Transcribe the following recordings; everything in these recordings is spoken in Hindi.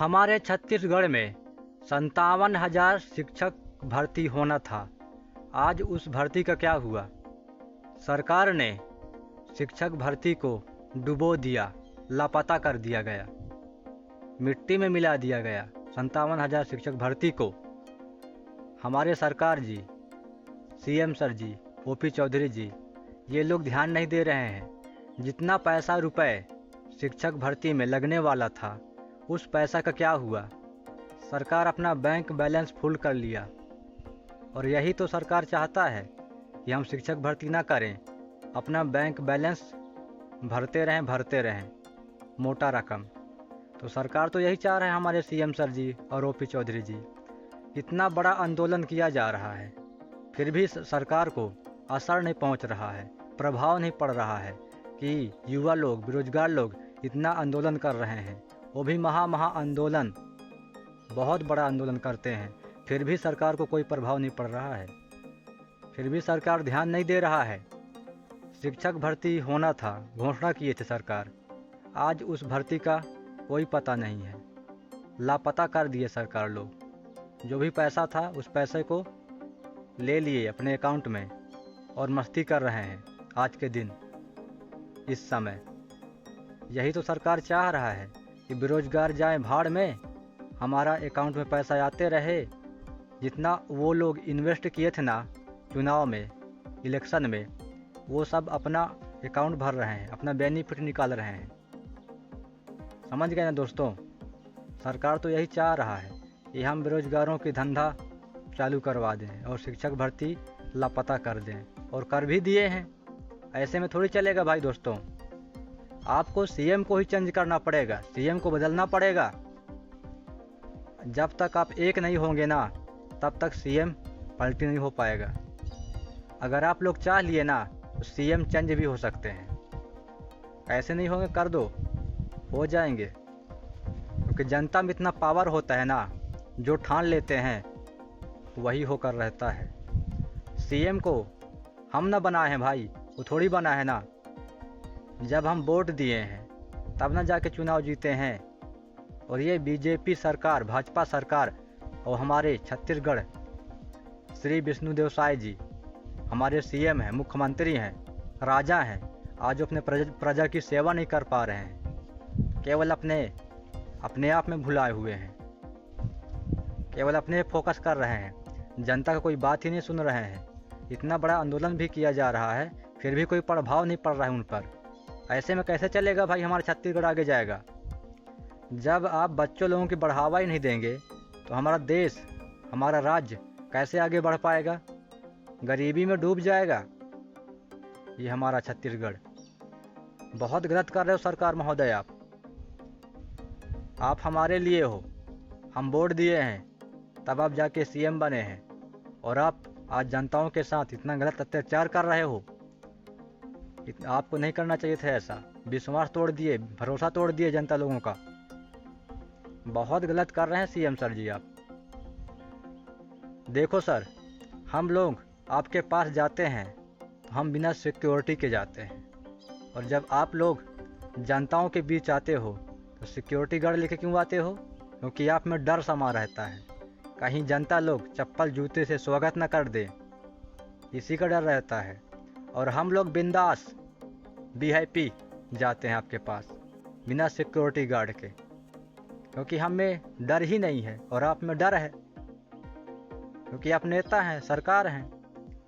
हमारे छत्तीसगढ़ में 57,000 शिक्षक भर्ती होना था। आज उस भर्ती का क्या हुआ? सरकार ने शिक्षक भर्ती को डुबो दिया, लापता कर दिया गया, मिट्टी में मिला दिया गया। 57,000 शिक्षक भर्ती को हमारे सरकार जी, सीएम सर जी, ओपी चौधरी जी, ये लोग ध्यान नहीं दे रहे हैं। जितना पैसा रुपए शिक्षक भर्ती में लगने वाला था, उस पैसा का क्या हुआ? सरकार अपना बैंक बैलेंस फुल कर लिया। और यही तो सरकार चाहता है कि हम शिक्षक भर्ती ना करें, अपना बैंक बैलेंस भरते रहें मोटा रकम। तो सरकार तो यही चाह रहे हैं हमारे सीएम सर जी और ओपी चौधरी जी। इतना बड़ा आंदोलन किया जा रहा है, फिर भी सरकार को असर नहीं पहुंच रहा है, प्रभाव नहीं पड़ रहा है कि युवा लोग, बेरोजगार लोग इतना आंदोलन कर रहे हैं, वो भी महा आंदोलन, बहुत बड़ा आंदोलन करते हैं, फिर भी सरकार को कोई प्रभाव नहीं पड़ रहा है, फिर भी सरकार ध्यान नहीं दे रहा है। शिक्षक भर्ती होना था, घोषणा किए थे सरकार, आज उस भर्ती का कोई पता नहीं है, लापता कर दिए सरकार लोग। जो भी पैसा था उस पैसे को ले लिए अपने अकाउंट में और मस्ती कर रहे हैं आज के दिन, इस समय। यही तो सरकार चाह रहा है कि बेरोजगार जाए भाड़ में, हमारा अकाउंट में पैसा आते रहे। जितना वो लोग इन्वेस्ट किए थे ना चुनाव में, इलेक्शन में, वो सब अपना अकाउंट भर रहे हैं, अपना बेनिफिट निकाल रहे हैं। समझ गए ना दोस्तों? सरकार तो यही चाह रहा है कि हम बेरोजगारों की धंधा चालू करवा दें और शिक्षक भर्ती लापता कर दें, और कर भी दिए हैं। ऐसे में थोड़ी चलेगा भाई दोस्तों, आपको सीएम को ही चेंज करना पड़ेगा, सीएम को बदलना पड़ेगा। जब तक आप एक नहीं होंगे ना, तब तक सीएम पलटी नहीं हो पाएगा। अगर आप लोग चाह लिए ना तो सीएम चेंज भी हो सकते हैं। ऐसे नहीं होंगे, कर दो, हो जाएंगे। क्योंकि जनता में इतना पावर होता है ना, जो ठान लेते हैं वही होकर रहता है। सीएम को हम ना बनाए हैं भाई, वो थोड़ी बना है ना। जब हम वोट दिए हैं तब ना जाके चुनाव जीते हैं। और ये बीजेपी सरकार, भाजपा सरकार और हमारे छत्तीसगढ़ श्री विष्णुदेव साय जी हमारे सीएम हैं, मुख्यमंत्री हैं, राजा हैं, आज अपने प्रजा की सेवा नहीं कर पा रहे हैं। केवल अपने आप में भुलाए हुए हैं, केवल अपने फोकस कर रहे हैं, जनता का कोई बात ही नहीं सुन रहे हैं। इतना बड़ा आंदोलन भी किया जा रहा है, फिर भी कोई प्रभाव नहीं पड़ रहा है उन पर। ऐसे में कैसे चलेगा भाई हमारा छत्तीसगढ़ आगे जाएगा? जब आप बच्चों लोगों की बढ़ावा ही नहीं देंगे तो हमारा देश, हमारा राज्य कैसे आगे बढ़ पाएगा? गरीबी में डूब जाएगा ये हमारा छत्तीसगढ़। बहुत गलत कर रहे हो सरकार महोदय। आप हमारे लिए हो, हम वोट दिए हैं तब आप जाके सीएम बने हैं, और आप आज जनताओं के साथ इतना गलत अत्याचार कर रहे हो। आपको नहीं करना चाहिए था ऐसा। विश्वास तोड़ दिए, भरोसा तोड़ दिए जनता लोगों का। बहुत गलत कर रहे हैं सीएम सर जी आप। देखो सर, हम लोग आपके पास जाते हैं तो हम बिना सिक्योरिटी के जाते हैं, और जब आप लोग जनताओं के बीच आते हो तो सिक्योरिटी गार्ड लेके क्यों आते हो? क्योंकि आप में डर समा रहता है, कहीं जनता लोग चप्पल जूते से स्वागत न कर दे, इसी का डर रहता है। और हम लोग बिंदास वीआईपी जाते हैं आपके पास बिना सिक्योरिटी गार्ड के, क्योंकि हम में डर ही नहीं है और आप में डर है। क्योंकि आप नेता हैं, सरकार हैं,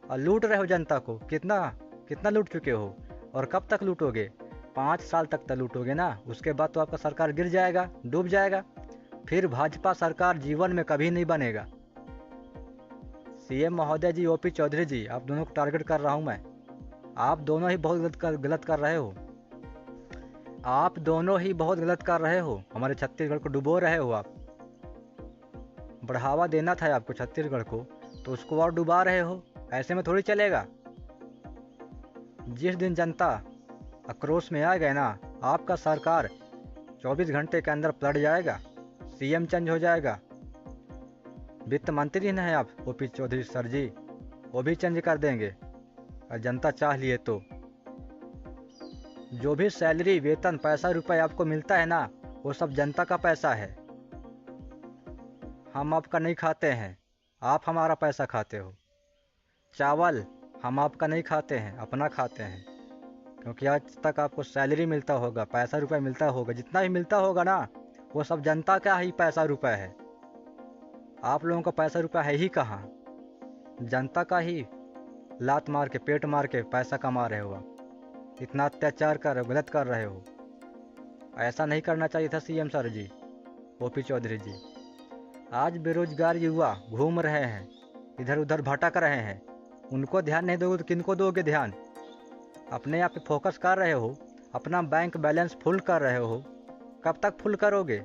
और लूट रहे हो जनता को। कितना लूट चुके हो, और कब तक लूटोगे? 5 साल तक लूटोगे ना, उसके बाद तो आपका सरकार गिर जाएगा, डूब जाएगा। फिर भाजपा सरकार जीवन में कभी नहीं बनेगा। सीएम महोदय जी, ओपी चौधरी जी, आप दोनों को टारगेट कर रहा हूं मैं। आप दोनों ही बहुत गलत कर रहे हो। आप दोनों ही बहुत गलत कर रहे हो, हमारे छत्तीसगढ़ को डुबो रहे हो आप। बढ़ावा देना था आपको छत्तीसगढ़ को, तो उसको और डुबा रहे हो। ऐसे में थोड़ी चलेगा। जिस दिन जनता आक्रोश में आ गए ना, आपका सरकार 24 घंटे के अंदर पलट जाएगा, सीएम चेंज हो जाएगा। वित्त मंत्री न है आप ओपी चौधरी सर जी, वो भी चेंज कर देंगे और जनता चाह लिए तो। जो भी सैलरी, वेतन, पैसा, रुपए आपको मिलता है ना, वो सब जनता का पैसा है। हम आपका नहीं खाते हैं, आप हमारा पैसा खाते हो। चावल हम आपका नहीं खाते हैं, अपना खाते हैं, क्योंकि आज तक आपको सैलरी मिलता होगा, पैसा रुपये मिलता होगा, जितना भी मिलता होगा ना वो सब जनता का ही पैसा रुपये है। आप लोगों का पैसा रुपया है ही कहाँ? जनता का ही लात मार के पेट मार के पैसा कमा रहे हो आप। इतना अत्याचार कर रहे हो, गलत कर रहे हो। ऐसा नहीं करना चाहिए था सीएम सर जी, ओपी चौधरी जी। आज बेरोजगार युवा घूम रहे हैं, इधर उधर भटक रहे हैं, उनको ध्यान नहीं दोगे तो किनको दोगे ध्यान? अपने आप पे फोकस कर रहे हो, अपना बैंक बैलेंस फुल कर रहे हो, कब तक फुल करोगे?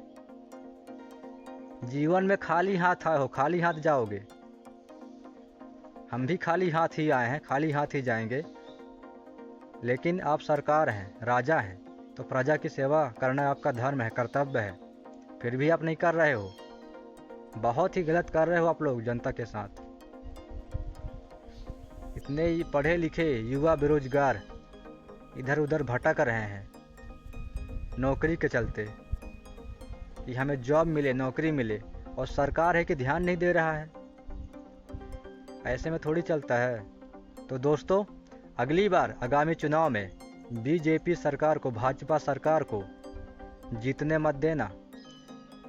जीवन में खाली हाथ आए हो, खाली हाथ जाओगे। हम भी खाली हाथ ही आए हैं, खाली हाथ ही जाएंगे। लेकिन आप सरकार हैं, राजा हैं, तो प्रजा की सेवा करना आपका धर्म है, कर्तव्य है। फिर भी आप नहीं कर रहे हो, बहुत ही गलत कर रहे हो आप लोग जनता के साथ। इतने ही पढ़े लिखे युवा बेरोजगार इधर उधर भटक रहे हैं नौकरी के चलते, कि हमें जॉब मिले, नौकरी मिले, और सरकार है कि ध्यान नहीं दे रहा है। ऐसे में थोड़ी चलता है। तो दोस्तों, अगली बार आगामी चुनाव में बीजेपी सरकार को, भाजपा सरकार को जीतने मत देना,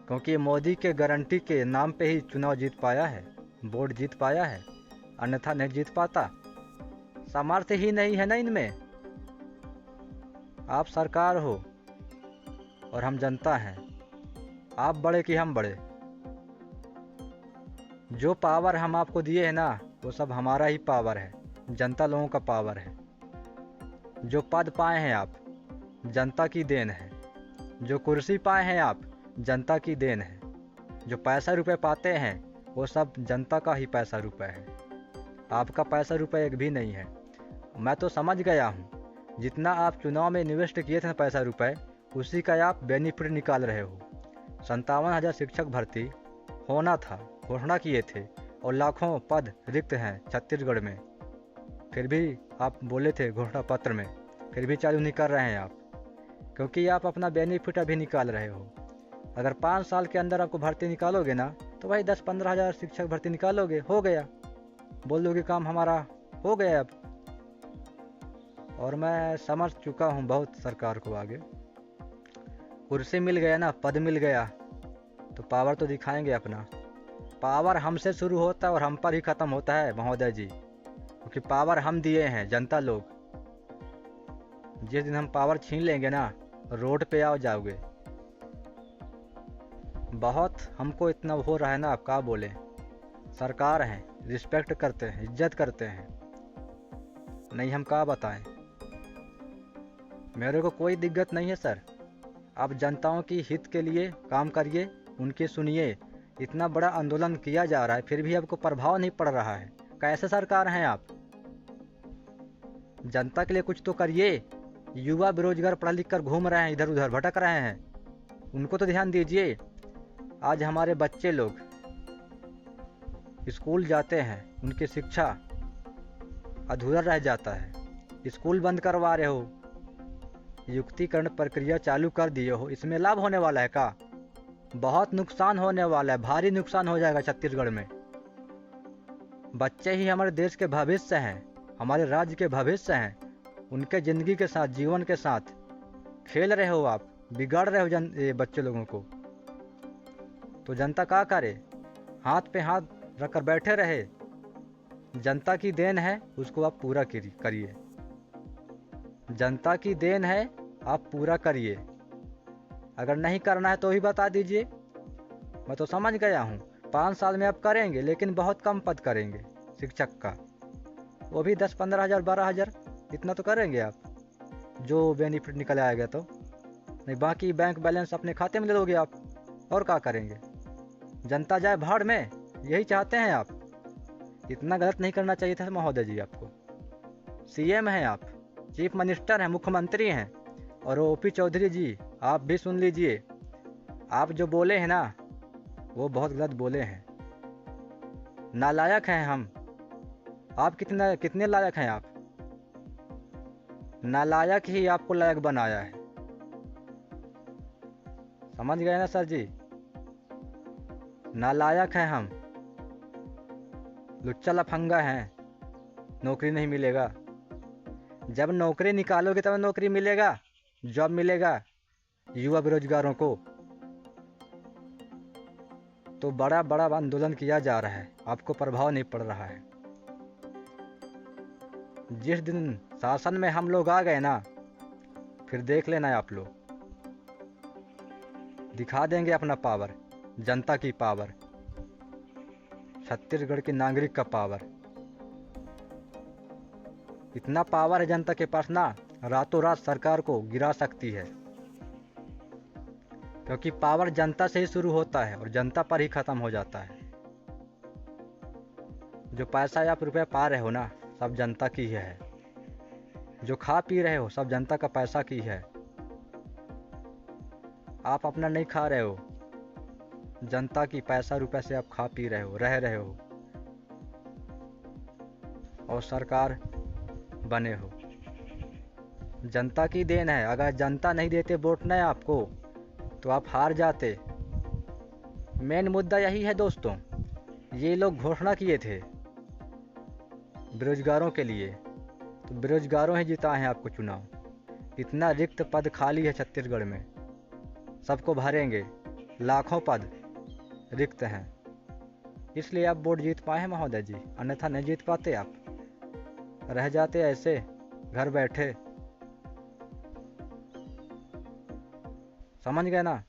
क्योंकि मोदी के गारंटी के नाम पे ही चुनाव जीत पाया है, वोट जीत पाया है, अन्यथा नहीं जीत पाता। सामर्थ्य ही नहीं है ना इनमें। आप सरकार हो और हम जनता हैं, आप बड़े कि हम बड़े? जो पावर हम आपको दिए हैं ना, वो सब हमारा ही पावर है, जनता लोगों का पावर है। जो पद पाए हैं आप, जनता की देन है। जो कुर्सी पाए हैं आप, जनता की देन है। जो पैसा रुपए पाते हैं वो सब जनता का ही पैसा रुपए है, आपका पैसा रुपए एक भी नहीं है। मैं तो समझ गया हूँ, जितना आप चुनाव में इन्वेस्ट किए थे ना पैसा रुपए, उसी का आप बेनिफिट निकाल रहे हो। 57,000 शिक्षक भर्ती होना था, घोषणा किए थे, और लाखों पद रिक्त हैं छत्तीसगढ़ में। फिर भी आप बोले थे घोषणा पत्र में, फिर भी चालू नहीं कर रहे हैं आप, क्योंकि आप अपना बेनिफिट अभी निकाल रहे हो। अगर 5 साल के अंदर आपको भर्ती निकालोगे ना, तो भाई 10-15 हज़ार शिक्षक भर्ती निकालोगे, हो गया, बोल दोगे काम हमारा हो गया अब। और मैं समझ चुका हूँ बहुत सरकार को। आगे कुर्सी मिल गया ना, पद मिल गया, तो पावर तो दिखाएंगे अपना। पावर हमसे शुरू होता है और हम पर ही ख़त्म होता है महोदय जी, क्योंकि पावर हम दिए हैं, जनता लोग। जिस दिन हम पावर छीन लेंगे ना, रोड पे आओ जाओगे। बहुत हमको इतना हो रहा है ना, आप क्या बोले। सरकार है, रिस्पेक्ट करते हैं, इज्जत करते हैं, नहीं हम क्या बताएं। मेरे को कोई दिक्कत नहीं है सर, आप जनताओं की हित के लिए काम करिए, उनकी सुनिए। इतना बड़ा आंदोलन किया जा रहा है, फिर भी आपको प्रभाव नहीं पड़ रहा है। कैसे सरकार हैं आप? जनता के लिए कुछ तो करिए। युवा बेरोजगार पढ़ लिख कर घूम रहे हैं, इधर उधर भटक रहे हैं, उनको तो ध्यान दीजिए। आज हमारे बच्चे लोग स्कूल जाते हैं, उनकी शिक्षा अधूरा रह जाता है, स्कूल बंद करवा रहे हो, युक्तिकरण प्रक्रिया चालू कर दिए हो। इसमें लाभ होने वाला है का? बहुत नुकसान होने वाला है, भारी नुकसान हो जाएगा छत्तीसगढ़ में। बच्चे ही हमारे देश के भविष्य हैं, हमारे राज्य के भविष्य हैं। उनके ज़िंदगी के साथ, जीवन के साथ खेल रहे हो आप, बिगाड़ रहे हो ये बच्चे लोगों को। तो जनता क्या करे? हाथ पे हाथ रखकर बैठे रहे? जनता की देन है, उसको आप पूरा करिए। जनता की देन है, आप पूरा करिए। अगर नहीं करना है तो ही बता दीजिए। मैं तो समझ गया हूँ 5 साल में आप करेंगे, लेकिन बहुत कम पद करेंगे शिक्षक का, वो भी 10-15 हज़ार 12 हज़ार, इतना तो करेंगे आप, जो बेनिफिट निकल आएगा। तो नहीं, बाकी बैंक बैलेंस अपने खाते में ले लोगे आप, और क्या करेंगे? जनता जाए भाड़ में, यही चाहते हैं आप? इतना गलत नहीं करना चाहिए था महोदय जी आपको। सीएम हैं आप, चीफ मिनिस्टर हैं, मुख्यमंत्री हैं। और ओपी चौधरी जी, आप भी सुन लीजिए, आप जो बोले हैं ना, वो बहुत गलत बोले हैं। नालायक हैं हम। आप कितने लायक हैं आप? नालायक ही आपको लायक बनाया है। समझ गए ना सर जी? नालायक हैं हम, लुच्चा लफंगा हैं, नौकरी नहीं मिलेगा। जब नौकरी निकालोगे तब नौकरी मिलेगा, जॉब मिलेगा युवा बेरोजगारों को। तो बड़ा बड़ा आंदोलन किया जा रहा है, आपको प्रभाव नहीं पड़ रहा है। जिस दिन शासन में हम लोग आ गए ना, फिर देख लेना आप लोग, दिखा देंगे अपना पावर, जनता की पावर, छत्तीसगढ़ के नागरिक का पावर। इतना पावर है जनता के पास ना, रातों रात सरकार को गिरा सकती है, क्योंकि पावर जनता से ही शुरू होता है और जनता पर ही खत्म हो जाता है। जो पैसा या रुपया पा रहे हो ना, सब जनता की ही है। जो खा पी रहे हो सब जनता का पैसा की है। आप अपना नहीं खा रहे हो, जनता की पैसा रुपया से आप खा पी रहे हो, रह रहे हो और सरकार बने हो। जनता की देन है। अगर जनता नहीं देते वोट नहीं आपको, तो आप हार जाते। मेन मुद्दा यही है दोस्तों। ये लोग घोषणा किए थे बेरोजगारों के लिए, तो बेरोजगारों ही जिताए हैं आपको चुनाव। इतना रिक्त पद खाली है छत्तीसगढ़ में, सबको भरेंगे, लाखों पद रिक्त हैं। इसलिए आप वोट जीत पाए हैं महोदय जी, अन्यथा नहीं जीत पाते। आप रह जाते ऐसे घर बैठे। समझ गए ना।